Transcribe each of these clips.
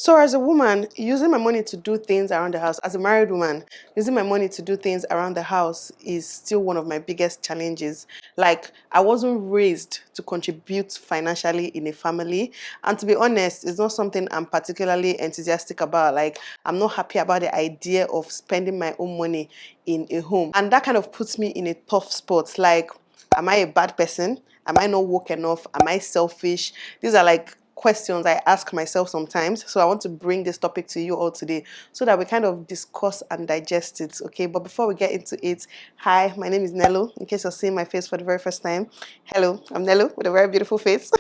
So as a woman, using my money to do things around the house, as a married woman, using my money to do things around the house is still one of my biggest challenges. Like, I wasn't raised to contribute financially in a family. And to be honest, it's not something I'm particularly enthusiastic about. Like, I'm not happy about the idea of spending my own money in a home. And that kind of puts me in a tough spot. Like, am I a bad person? Am I not woke enough? Am I selfish? These are like questions I ask myself sometimes. So I want to bring this topic to you all today so that we kind of discuss and digest it, okay? But before we get into it, hi, my name is Nelo, in case you're seeing my face for the very first time. Hello, I'm Nelo with a very beautiful face.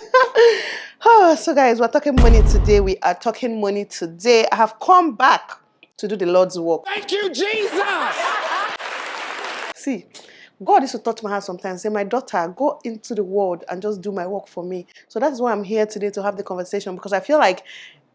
So guys, we're talking money today. We are talking money today. I have come back to do the Lord's work. Thank you, Jesus! See, God used to touch my heart sometimes, say, my daughter, go into the world and just do my work for me. So that's why I'm here today to have the conversation, because I feel like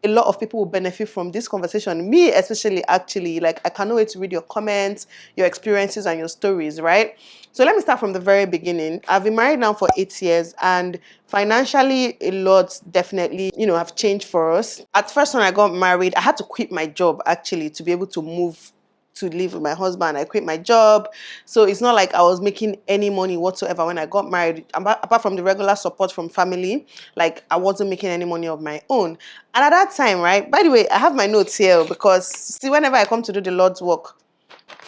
a lot of people will benefit from this conversation. Me especially, actually. Like, I cannot wait to read your comments, your experiences, and your stories, right? So let me start from the very beginning. I've been married now for 8 years, and financially, a lot definitely, have changed for us. At first, when I got married, I had to quit my job, actually, to be able to move to live with my husband. I quit my job. So it's not like I was making any money whatsoever when I got married. Apart from the regular support from family, like, I wasn't making any money of my own. And at that time, right, by the way, I have my notes here because, see, whenever I come to do the Lord's work,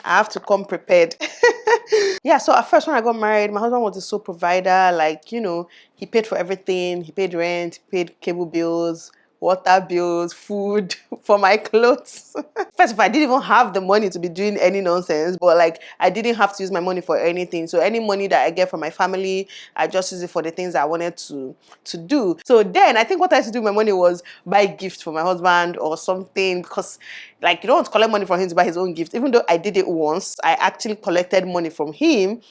I have to come prepared. Yeah, so at first when I got married, my husband was the sole provider. Like, he paid for everything. He paid rent, he paid cable bills, water bills, food, for my clothes. First of all, I didn't even have the money to be doing any nonsense, but like, I didn't have to use my money for anything. So any money that I get from my family, I just use it for the things I wanted to do. So then I think what I used to do with my money was buy gifts for my husband or something, because like, you don't want to collect money from him to buy his own gift. Even though I did it once, I actually collected money from him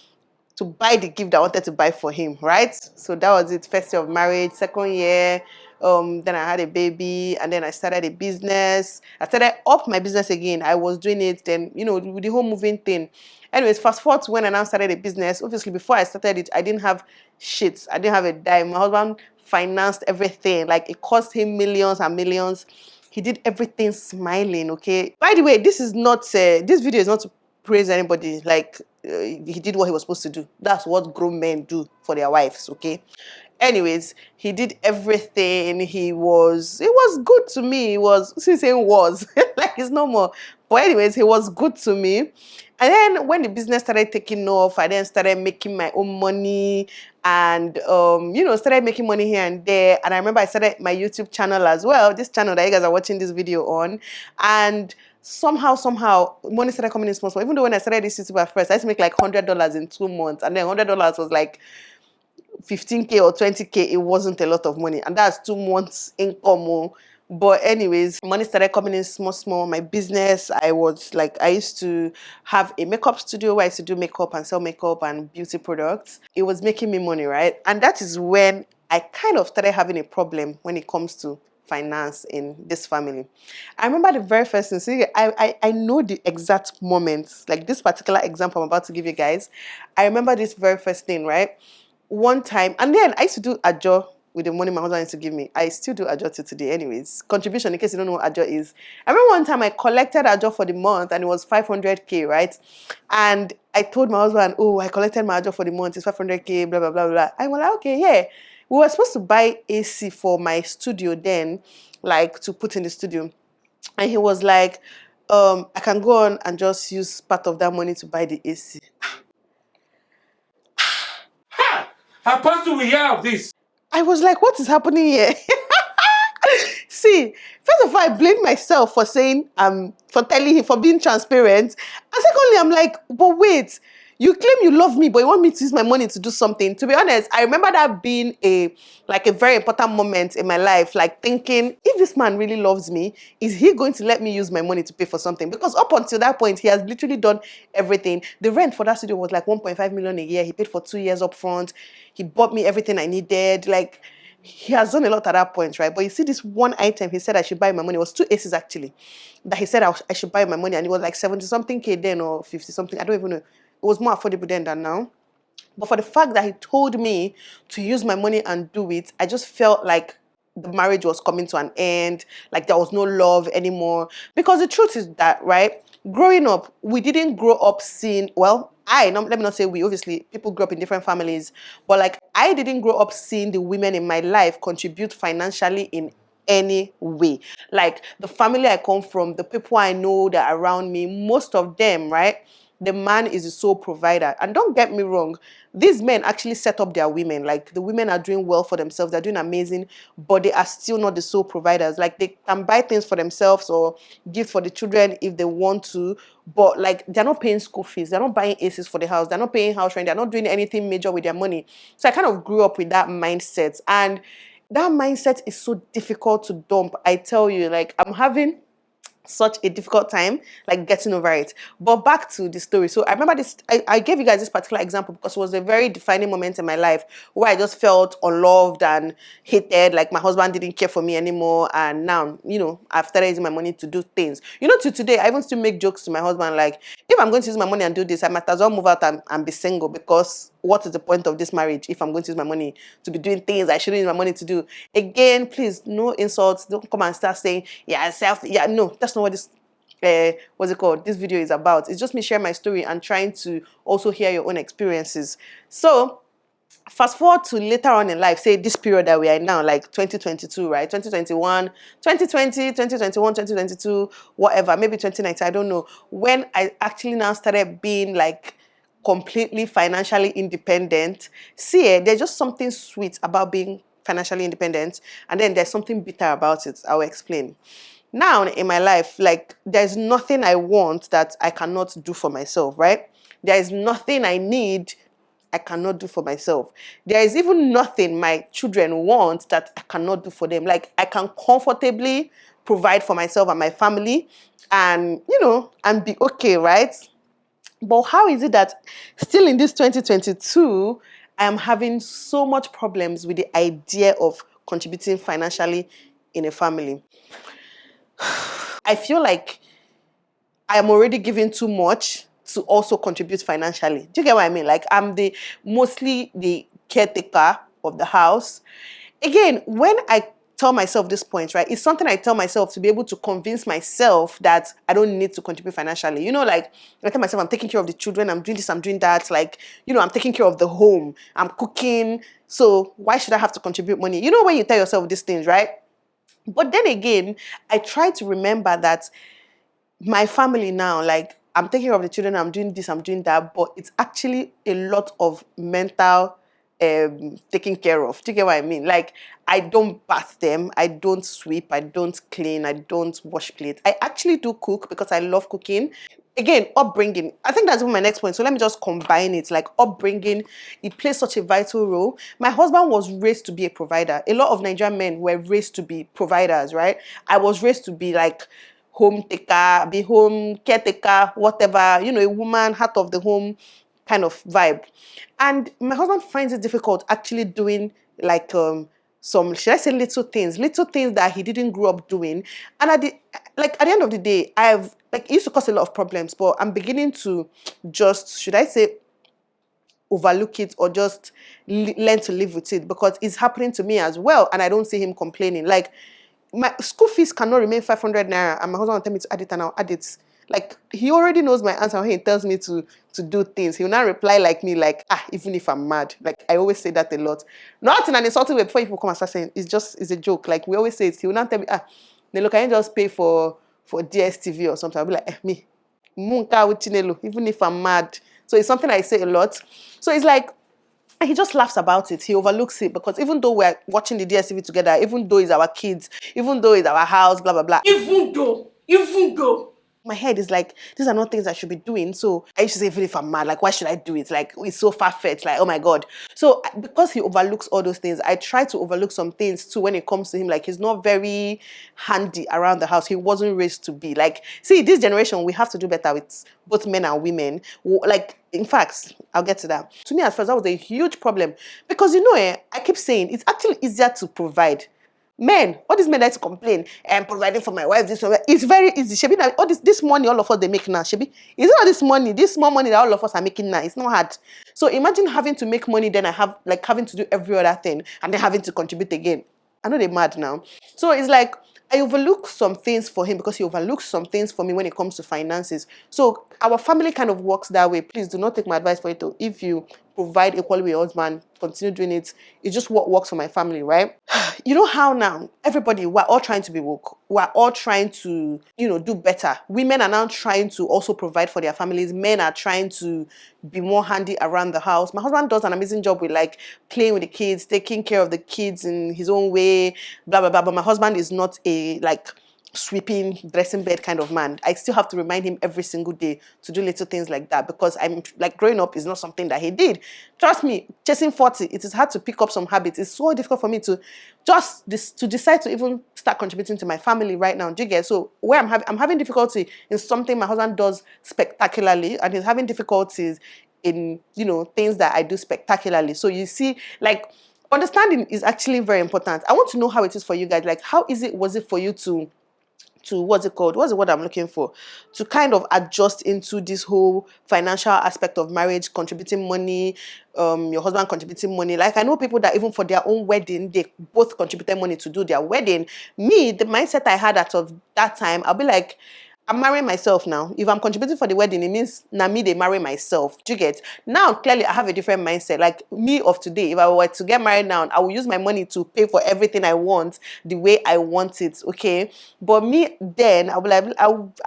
to buy the gift I wanted to buy for him, right? So that was it. First year of marriage, second year, then I had a baby, and then I started a business. I started up my business again. I was doing it then, with the whole moving thing. Anyways, fast forward to when I now started a business. Obviously, before I started it, I didn't have shit. I didn't have a dime. My husband financed everything. Like, it cost him millions and millions. He did everything smiling, okay? By the way, this video is not to praise anybody. Like, he did what he was supposed to do. That's what grown men do for their wives, okay? Anyways, he did everything. It was good to me. Saying was, like, it's no more. But anyways, he was good to me. And then when the business started taking off, I then started making my own money and, started making money here and there. And I remember I started my YouTube channel as well, this channel that you guys are watching this video on. And somehow, money started coming in small. Even though when I started this YouTube at first, I used to make like $100 in 2 months. And then $100 was like 15K or 20K. It wasn't a lot of money. And that's 2 months income. But anyways, money started coming in small. My business, I used to have a makeup studio where I used to do makeup and sell makeup and beauty products. It was making me money, right? And that is when I kind of started having a problem when it comes to finance in this family. I remember the very first thing. See, I know the exact moments, like this particular example I'm about to give you guys. I remember this very first thing, right? One time, and then I used to do ajo with the money my husband used to give me. I still do ajo till today anyways. Contribution, in case you don't know what ajo is. I remember one time I collected ajo for the month and it was 500K, right? And I told my husband, oh, I collected my ajo for the month, it's 500K, blah, blah, blah, blah. I was like, okay, yeah. We were supposed to buy AC for my studio then, like to put in the studio. And he was like, I can go on and just use part of that money to buy the AC. Apostle, we hear of this. I was like, what is happening here? See, first of all, I blamed myself for saying, for telling him, for being transparent. And secondly, I'm like, but wait, you claim you love me, but you want me to use my money to do something. To be honest, I remember that being a very important moment in my life, like thinking, if this man really loves me, is he going to let me use my money to pay for something? Because up until that point, he has literally done everything. The rent for that studio was like 1.5 million a year. He paid for 2 years up front. He bought me everything I needed. Like, he has done a lot at that point, right? But you see, this one item he said I should buy my money. It was 2 aces actually, that he said I should buy my money, and it was like 70-something K then, or 50-something. I don't even know. It was more affordable then than now. But for the fact that he told me to use my money and do it, I just felt like the marriage was coming to an end, like there was no love anymore. Because the truth is that, right, growing up, we didn't grow up seeing, well, let me not say we, obviously, people grew up in different families, but like I didn't grow up seeing the women in my life contribute financially in any way. Like the family I come from, the people I know that are around me, most of them, right? The man is the sole provider. And don't get me wrong, these men actually set up their women. Like the women are doing well for themselves, they're doing amazing, but they are still not the sole providers. Like they can buy things for themselves or give for the children if they want to, but like they're not paying school fees, they're not buying ACs for the house, they're not paying house rent, they're not doing anything major with their money. So I kind of grew up with that mindset. And that mindset is so difficult to dump. I tell you, like I'm having such a difficult time like getting over it. But back to the story. So I remember this, I gave you guys this particular example because it was a very defining moment in my life where I just felt unloved and hated, like my husband didn't care for me anymore. And now, I've started using my money to do things. To today, I even still make jokes to my husband, like, if I'm going to use my money and do this, I might as well move out and be single, because what is the point of this marriage if I'm going to use my money to be doing things I shouldn't use my money to do? Again, please, no insults. Don't come and start saying, no, that's not what this what's it called? This video is about. It's just me sharing my story and trying to also hear your own experiences. So fast forward to later on in life, say this period that we are in now, like 2022, right? 2021, 2020, 2021, 2022, whatever, maybe 2019, I don't know. When I actually now started being like completely financially independent. See, there's just something sweet about being financially independent, and then there's something bitter about it. I'll explain. Now in my life, like there's nothing I want that I cannot do for myself, right? There is nothing I need I cannot do for myself. There is even nothing my children want that I cannot do for them. Like I can comfortably provide for myself and my family and, and be okay, right? But how is it that still in this 2022, I am having so much problems with the idea of contributing financially in a family? I feel like I am already giving too much to also contribute financially. Do you get what I mean? Like I'm mostly the caretaker of the house. Again, when I tell myself this point, right, it's something I tell myself to be able to convince myself that I don't need to contribute financially. Like I tell myself I'm taking care of the children, I'm doing this, I'm doing that. Like, I'm taking care of the home, I'm cooking. So why should I have to contribute money? When you tell yourself these things, right? But then again, I try to remember that my family now, like I'm taking care of the children, I'm doing this, I'm doing that, but it's actually a lot of mental taking care of. Do you get what I mean? Like I don't bath them, I don't sweep, I don't clean, I don't wash plates. I actually do cook because I love cooking. Again, upbringing. I think that's my next point. So let me just combine it. Like upbringing, it plays such a vital role. My husband was raised to be a provider. A lot of Nigerian men were raised to be providers, right? I was raised to be like home taker, be home caretaker, whatever, a woman, heart of the home kind of vibe. And my husband finds it difficult actually doing like some, should I say, little things that he didn't grow up doing. And at the end of the day, it used to cause a lot of problems, but I'm beginning to just, should I say, overlook it or just learn to live with it, because it's happening to me as well, and I don't see him complaining. Like my school fees cannot remain 500 naira, and my husband will tell me to add it, and I'll add it. Like he already knows my answer when he tells me to do things. He will not reply like me, like, even if I'm mad. Like I always say that a lot. Not in an insulting way before people come and start saying it's a joke. Like we always say it. He will not tell me, Nelo, can you just pay for DSTV or something? I'll be like, me. Munka with Nelo, even if I'm mad. So it's something I say a lot. So it's like, and he just laughs about it. He overlooks it, because even though we're watching the DSTV together, even though it's our kids, even though it's our house, blah, blah, blah. Even though. My head is like, these are not things I should be doing. So I used to say, even if I'm mad, like, why should I do it? Like, it's so far-fetched. Like, oh my God. So because he overlooks all those things, I try to overlook some things too when it comes to him. Like, he's not very handy around the house. He wasn't raised to be. Like, see, this generation, we have to do better with both men and women. Like, in fact, I'll get to that. To me, at first, that was a huge problem. Because, I keep saying, it's actually easier to provide. Men, all these men like to complain, I'm providing for my wife, this one. It's very easy. Shebi, all this money all of us they make now. Shebi, is it not this money, this small money that all of us are making now? It's not hard. So imagine having to make money, then having to do every other thing, and then having to contribute again. I know they're mad now. So it's like I overlook some things for him because he overlooks some things for me when it comes to finances. So our family kind of works that way. Please do not take my advice for it. If you provide equally with your husband, continue doing it. It's just what works for my family, right? You know how now everybody, we're all trying to be woke. We're all trying to, do better. Women are now trying to also provide for their families. Men are trying to be more handy around the house. My husband does an amazing job with like playing with the kids, taking care of the kids in his own way, blah blah blah. But my husband is not a like sweeping, dressing bed kind of man. I still have to remind him every single day to do little things like that because I'm like growing up is not something that he did. Trust me, chasing 40, it is hard to pick up some habits. It's so difficult for me to to decide to even start contributing to my family right now. Do you get? So where I'm having difficulty in something my husband does spectacularly, and he's having difficulties in things that I do spectacularly. So you see, like understanding is actually very important. I want to know how it is for you guys. Like how easy was it for you to what's it called? What's the word I'm looking for? To kind of adjust into this whole financial aspect of marriage, contributing money, your husband contributing money. Like I know people that even for their own wedding, they both contributed money to do their wedding. Me, the mindset I had out of that time, I'll be like, I'm marrying myself now. If I'm contributing for the wedding, it means now me they marry myself. Do you get? Now clearly I have a different mindset. Like me of today, if I were to get married now, I will use my money to pay for everything I want the way I want it. Okay, but me then I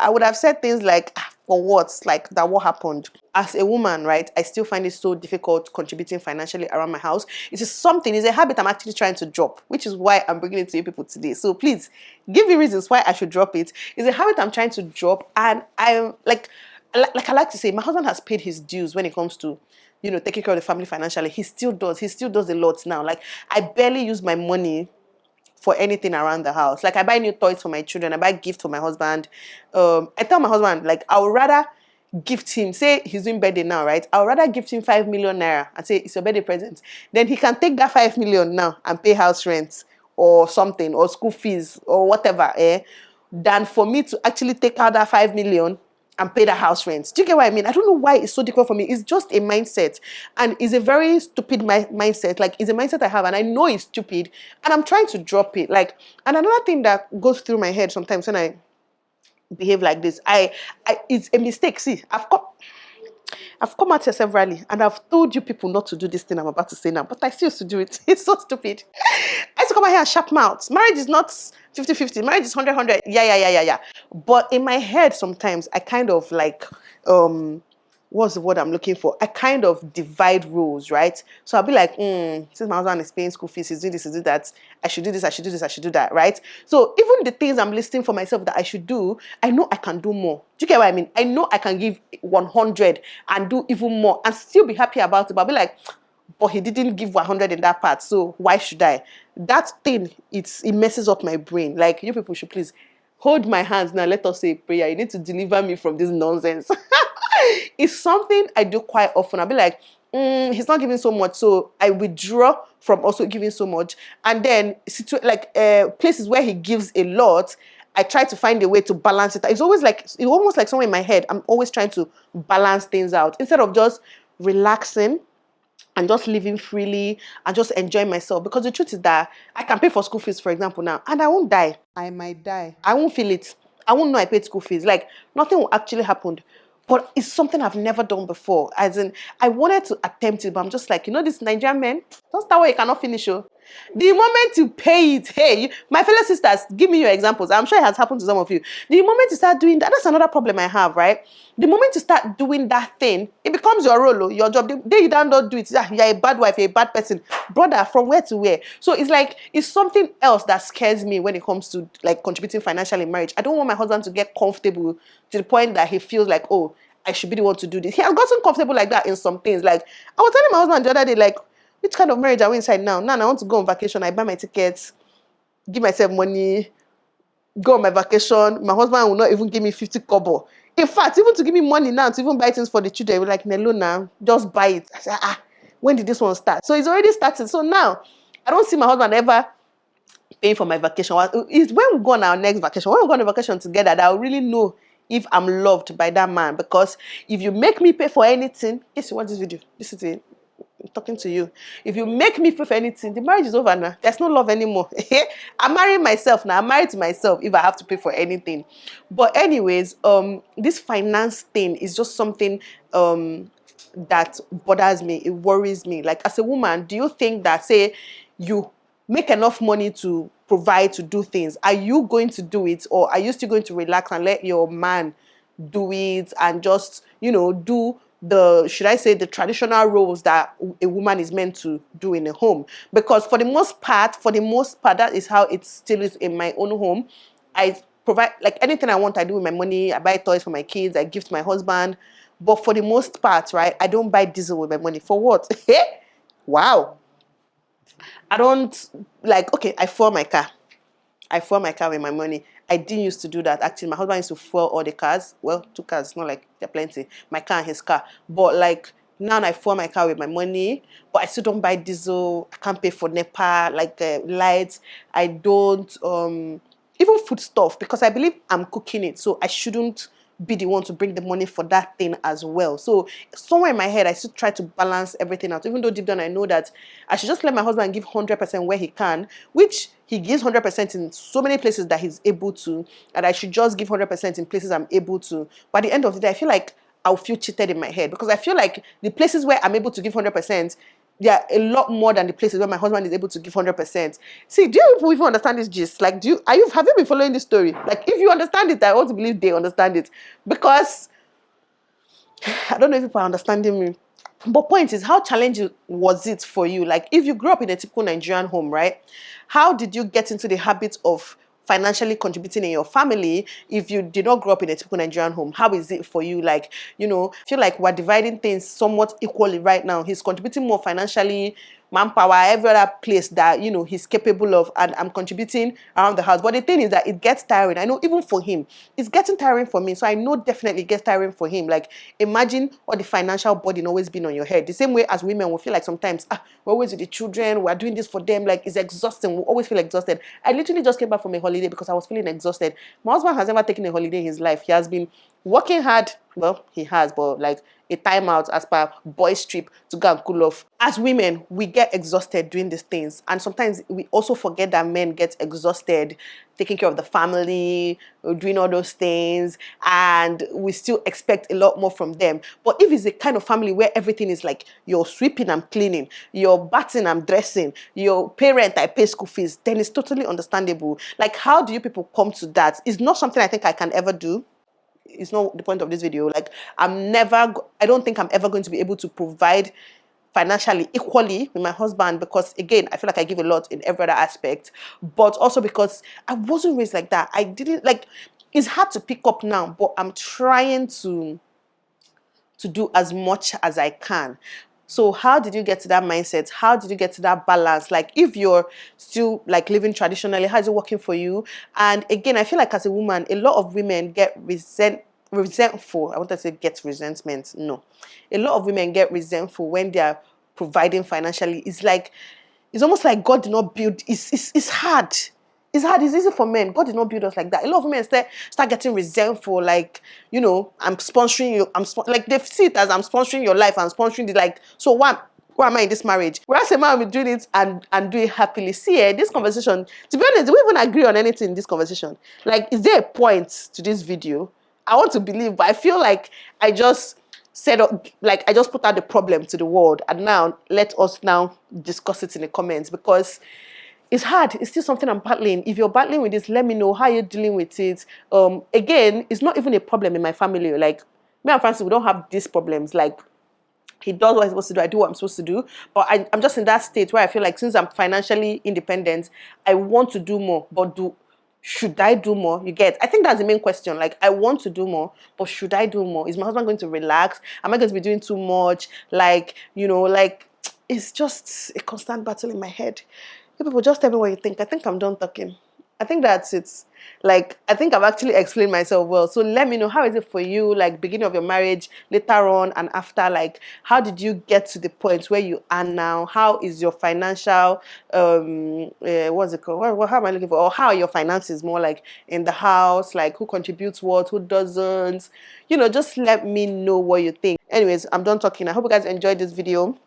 would have said things like, for what? Like that what happened? As a woman, right? I still find it so difficult contributing financially around my house. It's a habit I'm actually trying to drop, which is why I'm bringing it to you people today. So please give me reasons why I should drop it. It's a habit I'm trying to drop, and I'm like I like to say, my husband has paid his dues when it comes to taking care of the family financially. He still does a lot now. Like I barely use my money for anything around the house. Like I buy new toys for my children, I buy gifts for my husband. I tell my husband, like I would rather gift him, say he's doing birthday now, right? I would rather gift him 5 million naira and say it's your birthday present. Then he can take that 5 million now and pay house rent or something, or school fees or whatever, than for me to actually take out that 5 million and pay the house rent. Do you get what I mean? I don't know why it's so difficult for me. It's just a mindset, and it's a very stupid mindset. Like it's a mindset I have, and I know it's stupid, and I'm trying to drop it. Like, and another thing that goes through my head sometimes when I behave like this, it's a mistake. See, I've come out here severally and I've told you people not to do this thing I'm about to say now, but I still used to do it. It's so stupid. I used to come out here and sharp mouth. Marriage is not 50-50. Marriage is 100-100. Yeah. But in my head, sometimes I kind of like, what's the word I'm looking for? I kind of divide roles, right? So I'll be like, since my husband is paying school fees, he's doing this, he's doing that, I should do this, I should do this, I should do that, right? So even the things I'm listing for myself that I should do, I know I can do more. Do you get what I mean? I know I can give 100 and do even more and still be happy about it. But I'll be like, but he didn't give 100 in that part, so why should I? That thing, it messes up my brain. Like, you people should please hold my hands now. Let us say a prayer. You need to deliver me from this nonsense. It's something I do quite often. I'll be like, he's not giving so much, so I withdraw from also giving so much. And then places where he gives a lot, I try to find a way to balance it. It's almost like somewhere in my head, I'm always trying to balance things out instead of just relaxing and just living freely and just enjoying myself. Because the truth is that I can pay for school fees, for example, now, and I won't die. I might die. I won't feel it. I won't know I paid school fees. Like, nothing will actually happen. But it's something I've never done before. As in, I wanted to attempt it, but I'm just like, this Nigerian men, don't start where you cannot finish. Oh. The moment you pay it, hey, my fellow sisters, give me your examples. I'm sure it has happened to some of you. The moment you start doing that, that's another problem I have, right? The moment you start doing that thing, it becomes your role, your job. The day you don't do it, you're a bad wife, you're a bad person. Brother, from where to where? So it's like, it's something else that scares me when it comes to like contributing financially in marriage. I don't want my husband to get comfortable to the point that he feels like, oh, I should be the one to do this. He has gotten comfortable like that in some things. Like, I was telling my husband the other day, like, which kind of marriage are we inside now? Now I want to go on vacation. I buy my tickets, give myself money, go on my vacation. My husband will not even give me 50 kobo. In fact, even to give me money now to even buy things for the children, we're like, Nelo now, just buy it. I said, when did this one start? So it's already started. So now, I don't see my husband ever paying for my vacation. It's when we go on our next vacation, when we go on a vacation together, that I'll really know if I'm loved by that man. Because if you make me pay for anything, yes, you watch this video. This is it. I'm talking to you. If you make me pay for anything, the marriage is over now. There's no love anymore. I'm marrying myself now. I'm married to myself if I have to pay for anything. But anyways, this finance thing is just something that bothers me. It worries me. Like, as a woman, do you think that, say, you make enough money to provide, to do things, are you going to do it, or are you still going to relax and let your man do it and just, do the, should I say, the traditional roles that a woman is meant to do in a home? Because for the most part, that is how it still is in my own home. I provide, like, anything I want, I do with my money. I buy toys for my kids, I give to my husband. But for the most part, right, I don't buy diesel with my money. For what? Wow. I don't, like, okay, I fuel my car. I fuel my car with my money. I didn't used to do that. Actually, my husband used to fuel all the cars. Well, two cars, not like they're plenty. My car and his car. But like, now I fuel my car with my money, but I still don't buy diesel. I can't pay for NEPA, like, lights. I don't even food stuff, because I believe I'm cooking it, so I shouldn't be the one to bring the money for that thing as well. So somewhere in my head, I still try to balance everything out. Even though deep down I know that I should just let my husband give 100% where he can, which he gives 100% in so many places that he's able to, and I should just give 100% in places I'm able to. But at the end of the day, I feel like I'll feel cheated in my head, because I feel like the places where I'm able to give 100%, they are a lot more than the places where my husband is able to give 100%. See, do you people even understand this gist? Like, have you been following this story? Like, if you understand it, I want to believe they understand it, because I don't know if people are understanding me. But point is, how challenging was it for you? Like, if you grew up in a typical Nigerian home, right? How did you get into the habit of financially contributing in your family if you did not grow up in a typical Nigerian home? How is it for you? Like, I feel like we're dividing things somewhat equally right now. He's contributing more financially, manpower, every other place that he's capable of, and I'm contributing around the house. But the thing is that it gets tiring. I know, even for him, it's getting tiring for me. So I know definitely it gets tiring for him. Like, imagine all the financial burden always being on your head. The same way as women will feel like sometimes, we're always with the children, we're doing this for them, like, it's exhausting. We always feel exhausted. I literally just came back from a holiday because I was feeling exhausted. My husband has never taken a holiday in his life. He has been working hard. Well, he has, but like a timeout as per boys trip to go and cool off. As women, we get exhausted doing these things, and sometimes we also forget that men get exhausted taking care of the family, doing all those things, and we still expect a lot more from them. But if it's a kind of family where everything is like, you're sweeping, I'm cleaning, you're bathing, I'm dressing, your parent, I pay school fees, then it's totally understandable. Like, how do you people come to that? It's not something I think I can ever do. It's not the point of this video. Like, I don't think I'm ever going to be able to provide financially equally with my husband, because again, I feel like I give a lot in every other aspect, but also because I wasn't raised like that. I didn't like, it's hard to pick up now, but I'm trying to do as much as I can. So how did you get to that mindset? How did you get to that balance? Like, if you're still like living traditionally, how is it working for you? And again, I feel like as a woman, a lot of women get resentful. I want to say get resentment. No. A lot of women get resentful when they are providing financially. It's like, it's almost like God did not build, it's hard. It's hard. It's easy for men. God did not build us like that. A lot of women start getting resentful. Like, I'm sponsoring you. Like, they see it as I'm sponsoring your life. I'm sponsoring the, like. So why am I in this marriage? Whereas a man will be doing it and do it happily. See, this conversation. To be honest, do we even agree on anything in this conversation? Like, is there a point to this video? I want to believe, but I feel like I just set up, like, I just put out the problem to the world, and now let us now discuss it in the comments, because it's hard. It's still something I'm battling. If you're battling with this, let me know how you're dealing with it. Again, it's not even a problem in my family. Like, me and Francis, we don't have these problems. Like, he does what he's supposed to do, I do what I'm supposed to do. But I'm just in that state where I feel like, since I'm financially independent, I want to do more. But should I do more? You get? I think that's the main question. Like, I want to do more, but should I do more? Is my husband going to relax? Am I going to be doing too much? Like, like, it's just a constant battle in my head. You people, just tell me what you think. I think I'm done talking. I think that's it. Like, I think I've actually explained myself well. So let me know, how is it for you, like, beginning of your marriage, later on and after? Like, how did you get to the point where you are now? How is your financial, what's it called? How am I looking for? Or how are your finances more like in the house? Like, who contributes what, who doesn't? Just let me know what you think. Anyways, I'm done talking. I hope you guys enjoyed this video.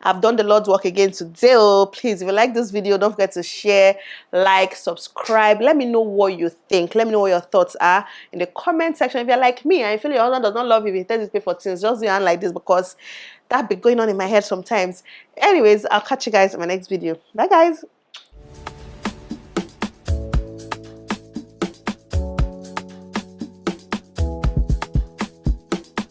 I've done the Lord's work again today. Oh, please, if you like this video, don't forget to share, like, subscribe. Let me know what you think. Let me know what your thoughts are in the comment section. If you're like me and you feel your husband does not love you, if he tells you to pay for things, just do it like this, because that be going on in my head sometimes. Anyways, I'll catch you guys in my next video. Bye, guys.